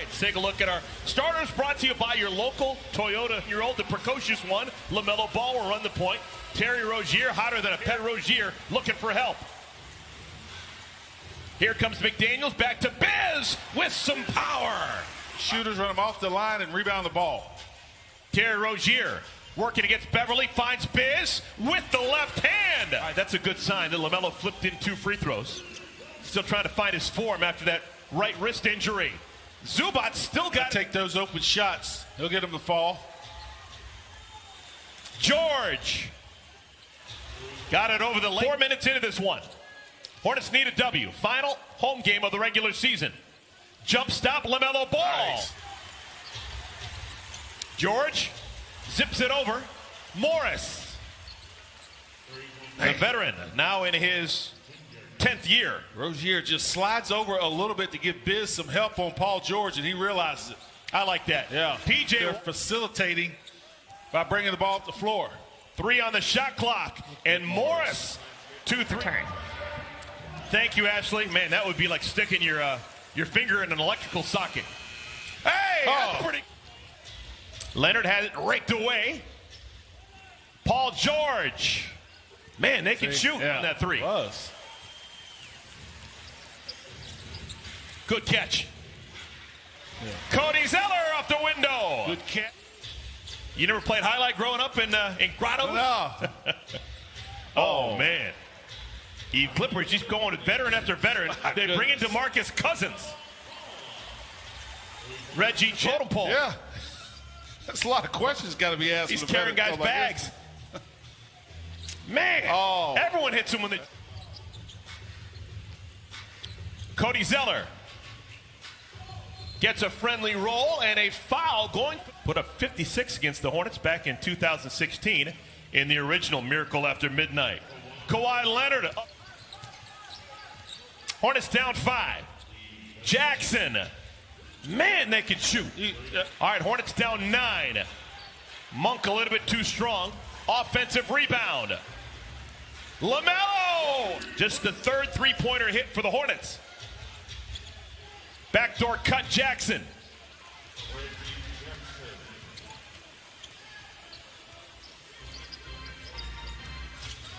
let's take a look at our starters, brought to you by your local Toyota. Year-old, the precocious one, LaMelo Ball will run the point. Terry Rozier, hotter than a pet Rozier, looking for help. Here comes McDaniels, back to Biz with some power. Shooters run him off the line and rebound the ball. Terry Rozier working against Beverly, finds Biz with the left hand. All right, that's a good sign that LaMelo flipped in 2 free throws. Still trying to find his form after that right wrist injury. Zubac still got to take those open shots. He'll get him to fall. George got it over the lane. 4 minutes into this one. Hornets need a W. Final home game of the regular season. Jump stop, LaMelo Ball. Nice. George zips it over. Morris, the veteran, now in his 10th year. Rozier just slides over a little bit to give Biz some help on Paul George, and he realizes it. I like that. Yeah. PJ They're facilitating by bringing the ball up the floor. 3 on the shot clock, and Morris 2-3. Thank you, Ashley. Man, that would be like sticking your finger in an electrical socket. Hey, that's pretty. Leonard had it raked away. Paul George. Man, they can shoot on that 3. Was. Good catch. Yeah. Cody Zeller off the window. Good catch. You never played highlight growing up in Grottos? No. Oh, man. Eve Clippers just going to veteran after veteran. They bring in DeMarcus Cousins. Reggie totem pole. Yeah. That's a lot of questions got to be asked. He's carrying guys' bags. Man, everyone hits him when they... Cody Zeller gets a friendly roll and a foul going. Put up 56 against the Hornets back in 2016 in the original Miracle After Midnight. Kawhi Leonard. Hornets down 5. Jackson. Man, they can shoot. All right, Hornets down 9. Monk a little bit too strong. Offensive rebound. LaMelo. Just the 3rd three-pointer hit for the Hornets. Backdoor cut Jackson.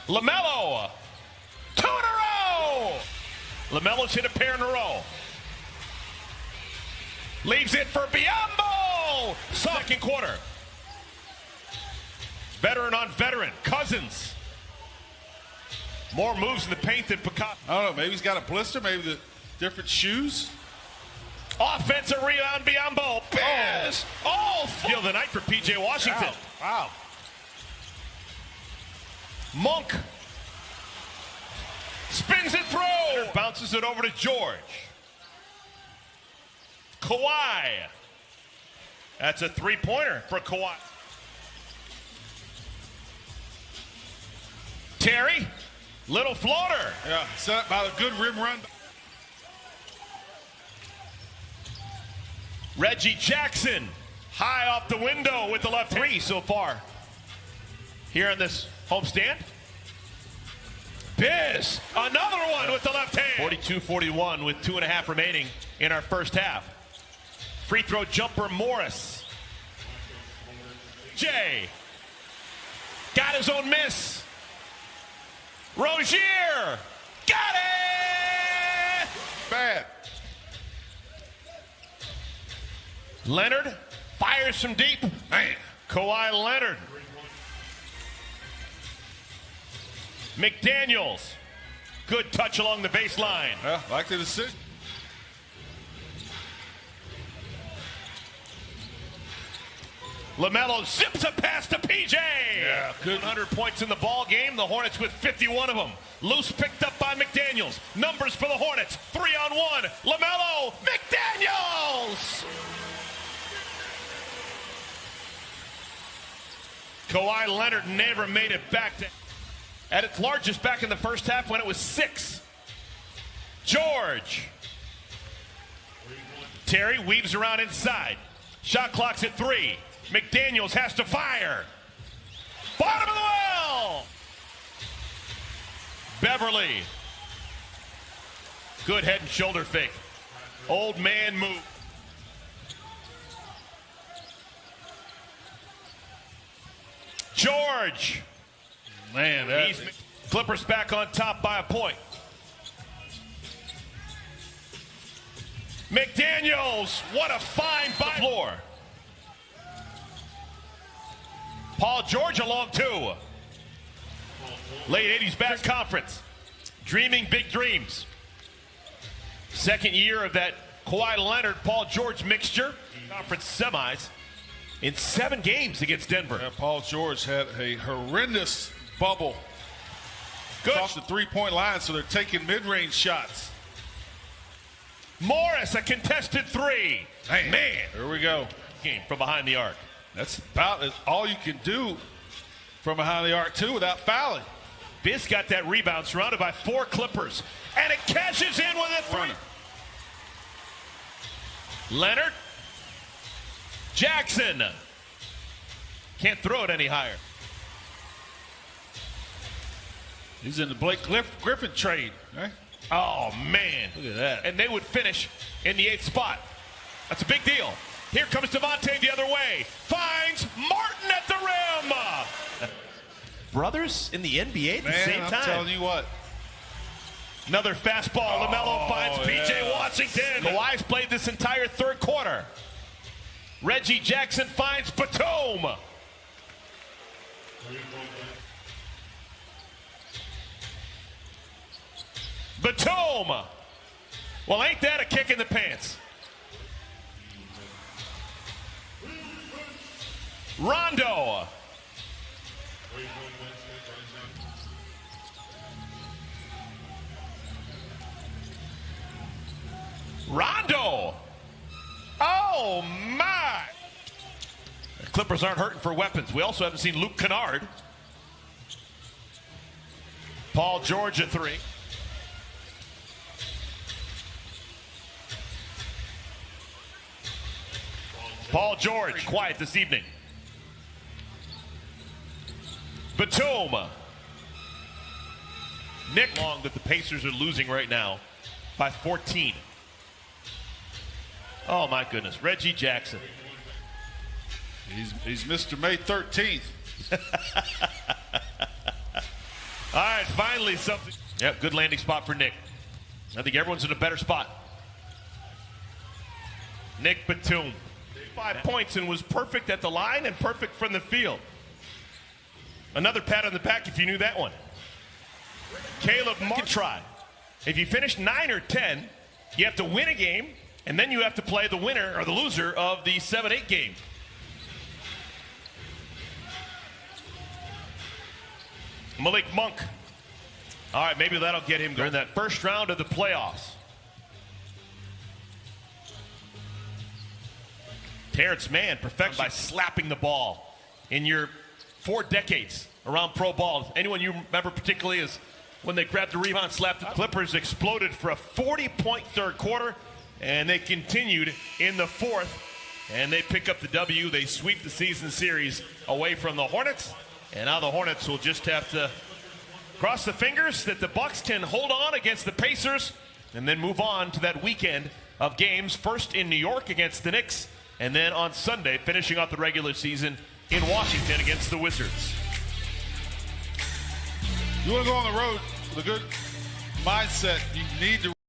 LaMelo. 2 in a row. LaMelo's hit a pair in a row. Leaves it for Biyombo. Second quarter. Veteran on veteran. Cousins. More moves in the paint than Picasso. I don't know. Maybe he's got a blister. Maybe the different shoes. Offensive rebound, Biyombo. Biz. Steal the night for P.J. Washington. Wow. Monk spins it through. Bounces it over to George. Kawhi. That's a 3-pointer for Kawhi. Terry. Little floater. Yeah, set up by a good rim run. Reggie Jackson. High off the window with the left 3 so far. Here in this homestand. Biz. Another one with the left hand. 42-41 with 2.5 remaining in our first half. Free throw jumper Morris. Jay. Got his own miss. Rozier. Got it! Bad. Leonard fires from deep. Man. Kawhi Leonard. McDaniels. Good touch along the baseline. Yeah, like the decision. LaMelo zips a pass to PJ. Yeah, good. 100 points in the ball game. The Hornets with 51 of them. Loose picked up by McDaniels. Numbers for the Hornets. 3-on-1. LaMelo. McDaniels. Kawhi Leonard never made it back to at its largest back in the first half when it was 6. George. Terry weaves around inside. Shot clock's at 3. McDaniels has to fire. Bottom of the well. Beverly. Good head and shoulder fake. Old man move. George. Man, Clippers back on top by a point. McDaniels, what a fine by floor. Paul George along too. Late 80s back conference. Dreaming big dreams. Second year of that Kawhi Leonard, Paul George mixture. Conference semis in 7 games against Denver. Yeah, Paul George had a horrendous bubble. Good. Off the three-point line, so they're taking mid-range shots. Morris, a contested 3. Man. Here we go. Game from behind the arc. That's about all you can do from behind the arc, too, without fouling. Biz got that rebound, surrounded by 4 Clippers, and it cashes in with a 3. Leonard. Jackson. Can't throw it any higher. He's in the Blake Griffin trade, right? Oh, man. Look at that. And they would finish in the 8th spot. That's a big deal. Here comes Devontae the other way. Finds Martin at the rim. Brothers in the NBA at the same time. I'm telling you what. Another fastball. LaMelo finds P.J. Washington. Kawhi's played this entire third quarter. Reggie Jackson finds Batum. Batum. Well, ain't that a kick in the pants? Rondo. Rondo. Oh, my. The Clippers aren't hurting for weapons. We also haven't seen Luke Kennard. Paul George at 3. Paul George, quiet this evening. Batum. Nick Long that the Pacers are losing right now by 14. Oh, my goodness. Reggie Jackson. He's Mr. May 13th. All right, finally something. Yep, good landing spot for Nick. I think everyone's in a better spot. Nick Batum. 5 points and was perfect at the line and perfect from the field. Another pat on the back if you knew that one. Caleb Martin. Try. If you finish 9 or 10, you have to win a game, and then you have to play the winner or the loser of the 7-8 game. Malik Monk. All right, maybe that'll get him during that first round of the playoffs. Terrence Mann, perfection by slapping the ball in your 4 decades around pro ball. Anyone you remember particularly is when they grabbed the rebound, slapped the Clippers, exploded for a 40-point third quarter, and they continued in the 4th, and they pick up the W. They sweep the season series away from the Hornets, and now the Hornets will just have to cross the fingers that the Bucks can hold on against the Pacers and then move on to that weekend of games, first in New York against the Knicks, and then on Sunday, finishing out the regular season in Washington against the Wizards. You want to go on the road with a good mindset, you need to